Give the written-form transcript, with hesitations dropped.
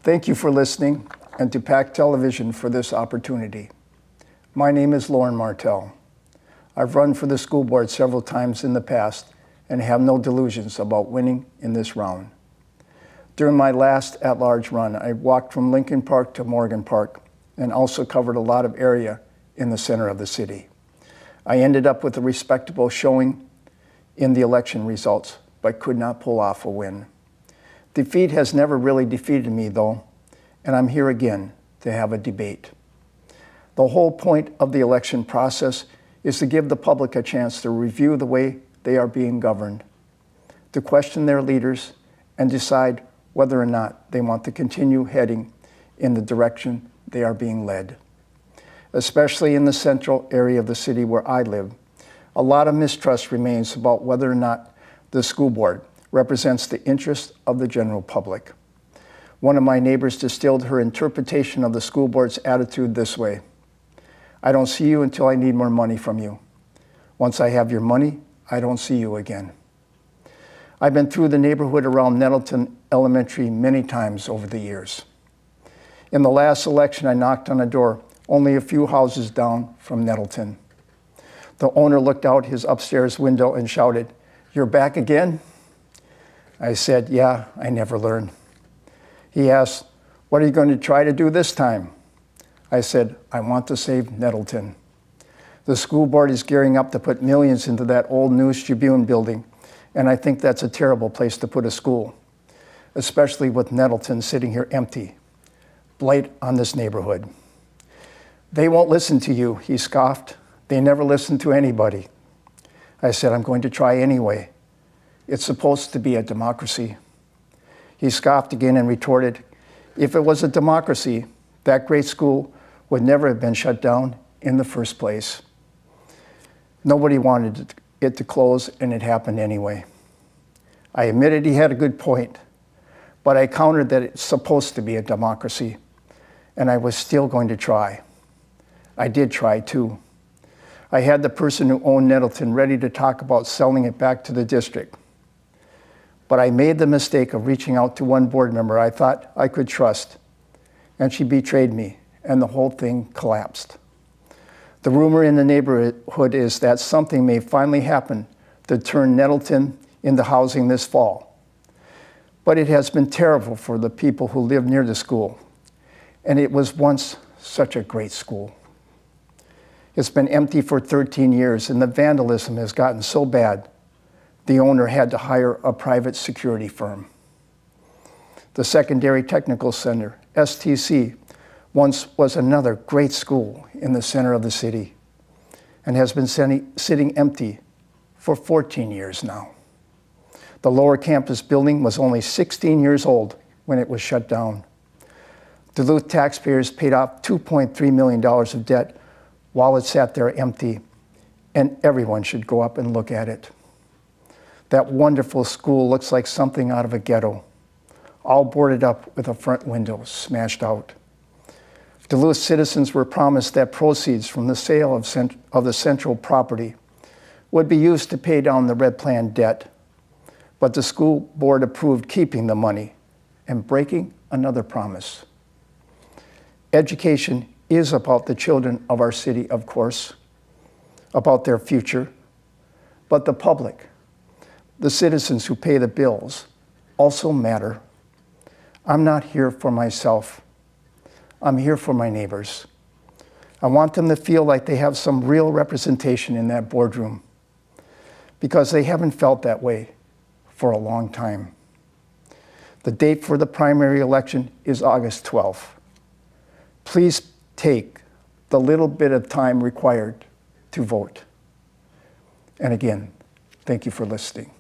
Thank you for listening and to PACT Television for this opportunity. My name is Loren Martell. I've run for the school board several times in the past and have no delusions about winning in this round. During my last at-large run, I walked from Lincoln Park to Morgan Park and also covered a lot of area in the center of the city. I ended up with a respectable showing in the election results, but could not pull off a win. Defeat has never really defeated me, though, and I'm here again to have a debate. The whole point of the election process is to give the public a chance to review the way they are being governed, to question their leaders, and decide whether or not they want to continue heading in the direction they are being led. Especially in the central area of the city where I live, a lot of mistrust remains about whether or not the school board represents the interests of the general public. One of my neighbors distilled her interpretation of the school board's attitude this way: I don't see you until I need more money from you. Once I have your money, I don't see you again. I've been through the neighborhood around Nettleton Elementary many times over the years. In the last election, I knocked on a door only a few houses down from Nettleton. The owner looked out his upstairs window and shouted, "You're back again?" I said, "Yeah, I never learn." He asked, "What are you going to try to do this time?" I said, "I want to save Nettleton. The school board is gearing up to put millions into that old News Tribune building, and I think that's a terrible place to put a school, especially with Nettleton sitting here empty. Blight on this neighborhood." "They won't listen to you," he scoffed. "They never listen to anybody." I said, "I'm going to try anyway. It's supposed to be a democracy." He scoffed again and retorted, "If it was a democracy, that great school would never have been shut down in the first place." Nobody wanted it to close, and it happened anyway. I admitted he had a good point, but I countered that it's supposed to be a democracy, and I was still going to try. I did try too. I had the person who owned Nettleton ready to talk about selling it back to the district. But I made the mistake of reaching out to one board member I thought I could trust, and she betrayed me, and the whole thing collapsed. The rumor in the neighborhood is that something may finally happen to turn Nettleton into housing this fall. But it has been terrible for the people who live near the school, and it was once such a great school. It's been empty for 13 years, and the vandalism has gotten so bad the owner had to hire a private security firm. The Secondary Technical Center, STC, once was another great school in the center of the city and has been sitting empty for 14 years now. The lower campus building was only 16 years old when it was shut down. Duluth taxpayers paid off $2.3 million of debt while it sat there empty, and everyone should go up and look at it. That wonderful school looks like something out of a ghetto, all boarded up with a front window smashed out. Duluth citizens were promised that proceeds from the sale of the central property would be used to pay down the Red Plan debt, but the school board approved keeping the money and breaking another promise. Education is about the children of our city, of course, about their future, but the public, the citizens who pay the bills, also matter. I'm not here for myself. I'm here for my neighbors. I want them to feel like they have some real representation in that boardroom, because they haven't felt that way for a long time. The date for the primary election is August 12th. Please take the little bit of time required to vote. And again, thank you for listening.